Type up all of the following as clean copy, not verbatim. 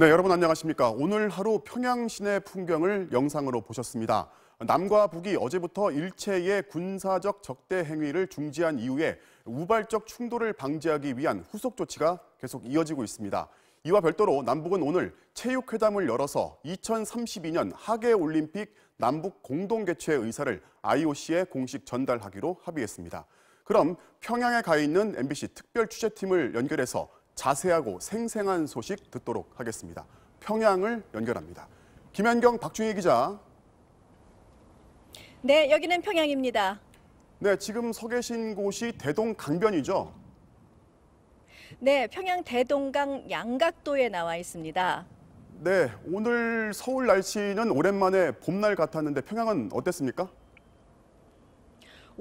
네, 여러분 안녕하십니까? 오늘 하루 평양 시내 풍경을 영상으로 보셨습니다. 남과 북이 어제부터 일체의 군사적 적대 행위를 중지한 이후에 우발적 충돌을 방지하기 위한 후속 조치가 계속 이어지고 있습니다. 이와 별도로 남북은 오늘 체육회담을 열어서 2032년 하계올림픽 남북 공동 개최 의사를 IOC에 공식 전달하기로 합의했습니다. 그럼 평양에 가 있는 MBC 특별 취재팀을 연결해서 자세하고 생생한 소식 듣도록 하겠습니다. 평양을 연결합니다. 김현경, 박중희 기자. 네, 여기는 평양입니다. 네, 지금 서 계신 곳이 대동 강변이죠? 네, 평양 대동강 양각도에 나와 있습니다. 네, 오늘 서울 날씨는 오랜만에 봄날 같았는데 평양은 어땠습니까?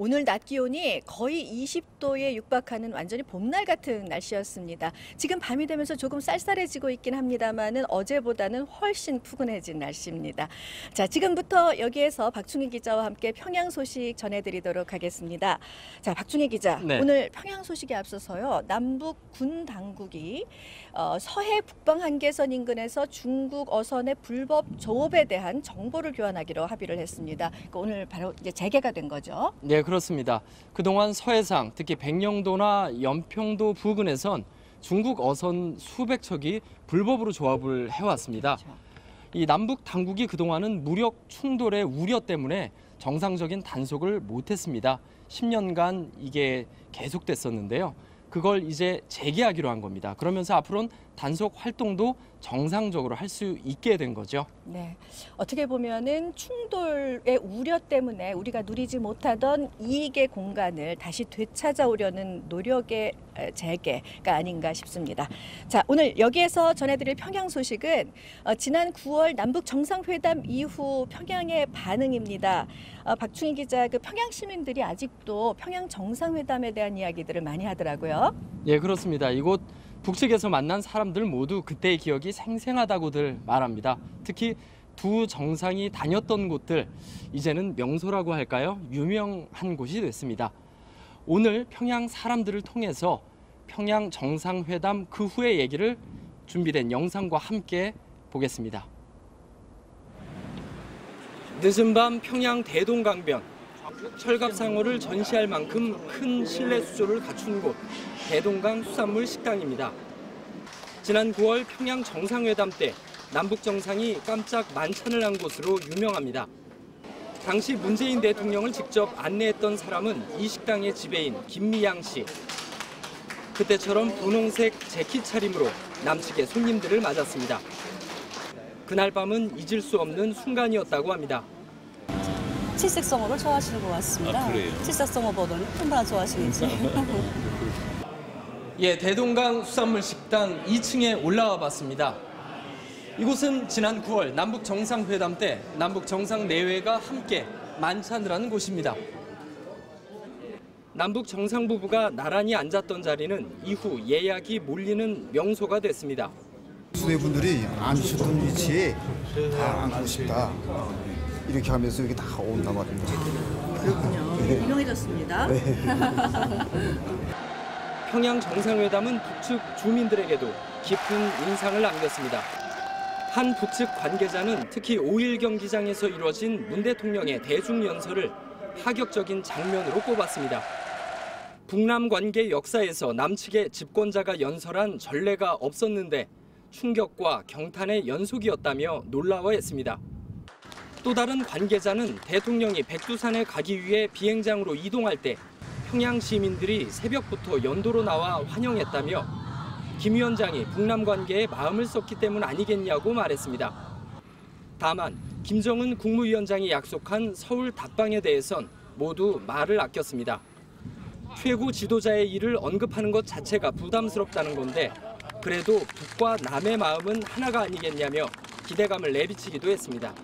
오늘 낮 기온이 거의 20도에 육박하는 완전히 봄날 같은 날씨였습니다. 지금 밤이 되면서 조금 쌀쌀해지고 있긴 합니다만은 어제보다는 훨씬 푸근해진 날씨입니다. 자, 지금부터 여기에서 박충희 기자와 함께 평양 소식 전해드리도록 하겠습니다. 자, 박충희 기자, 네. 오늘 평양 소식에 앞서서요, 남북 군 당국이 서해 북방 한계선 인근에서 중국 어선의 불법 조업에 대한 정보를 교환하기로 합의를 했습니다. 그러니까 오늘 바로 이제 재개가 된 거죠. 네, 그렇습니다. 그동안 서해상, 특히 백령도나 연평도 부근에선 중국 어선 수백 척이 불법으로 조업을 해왔습니다. 그렇죠. 이 남북 당국이 그동안은 무력 충돌의 우려 때문에 정상적인 단속을 못했습니다. 10년간 이게 계속됐었는데요. 그걸 이제 재개하기로 한 겁니다. 그러면서 앞으로는 단속 활동도 정상적으로 할 수 있게 된 거죠. 네, 어떻게 보면은 충돌의 우려 때문에 우리가 누리지 못하던 이익의 공간을 다시 되찾아오려는 노력의 재개가 아닌가 싶습니다. 자, 오늘 여기에서 전해드릴 평양 소식은 지난 9월 남북 정상회담 이후 평양의 반응입니다. 박충희 기자, 그 평양 시민들이 아직도 평양 정상회담에 대한 이야기들을 많이 하더라고요. 예, 그렇습니다. 이곳 북측에서 만난 사람들 모두 그때의 기억이 생생하다고들 말합니다. 특히 두 정상이 다녔던 곳들, 이제는 명소라고 할까요? 유명한 곳이 됐습니다. 오늘 평양 사람들을 통해서 평양 정상회담 그 후의 얘기를 준비된 영상과 함께 보겠습니다. 늦은 밤 평양 대동강변, 철갑상어를 전시할 만큼 큰 실내 수조를 갖춘 곳, 대동강 수산물 식당입니다. 지난 9월 평양 정상회담 때 남북 정상이 깜짝 만찬을 한 곳으로 유명합니다. 당시 문재인 대통령을 직접 안내했던 사람은 이 식당의 지배인 김미양 씨. 그때처럼 분홍색 재킷 차림으로 남측의 손님들을 맞았습니다. 그날 밤은 잊을 수 없는 순간이었다고 합니다. 칠색성어를 좋아하시는 것 같습니다. 아, 그래요? 칠색성어 버전을 얼마나 좋아하시는지. 예, 대동강 수산물 식당 2층에 올라와 봤습니다. 이곳은 지난 9월 남북 정상회담 때 남북 정상 내외가 함께 만찬을 하는 곳입니다. 남북 정상 부부가 나란히 앉았던 자리는 이후 예약이 몰리는 명소가 됐습니다. 수뇌분들이 앉으셨던 위치에 다 앉고 싶다. 이렇게 하면서 여기 다 온단 말입니다. 그렇군요. 네. 유명해졌습니다. 네. 평양 정상회담은 북측 주민들에게도 깊은 인상을 남겼습니다. 한 북측 관계자는 특히 5.1 경기장에서 이루어진 문 대통령의 대중연설을 파격적인 장면으로 꼽았습니다. 북남 관계 역사에서 남측의 집권자가 연설한 전례가 없었는데 충격과 경탄의 연속이었다며 놀라워했습니다. 또 다른 관계자는 대통령이 백두산에 가기 위해 비행장으로 이동할 때 평양 시민들이 새벽부터 연도로 나와 환영했다며 김 위원장이 북남 관계에 마음을 썼기 때문 아니겠냐고 말했습니다. 다만 김정은 국무위원장이 약속한 서울 답방에 대해선 모두 말을 아꼈습니다. 최고 지도자의 일을 언급하는 것 자체가 부담스럽다는 건데 그래도 북과 남의 마음은 하나가 아니겠냐며 기대감을 내비치기도 했습니다.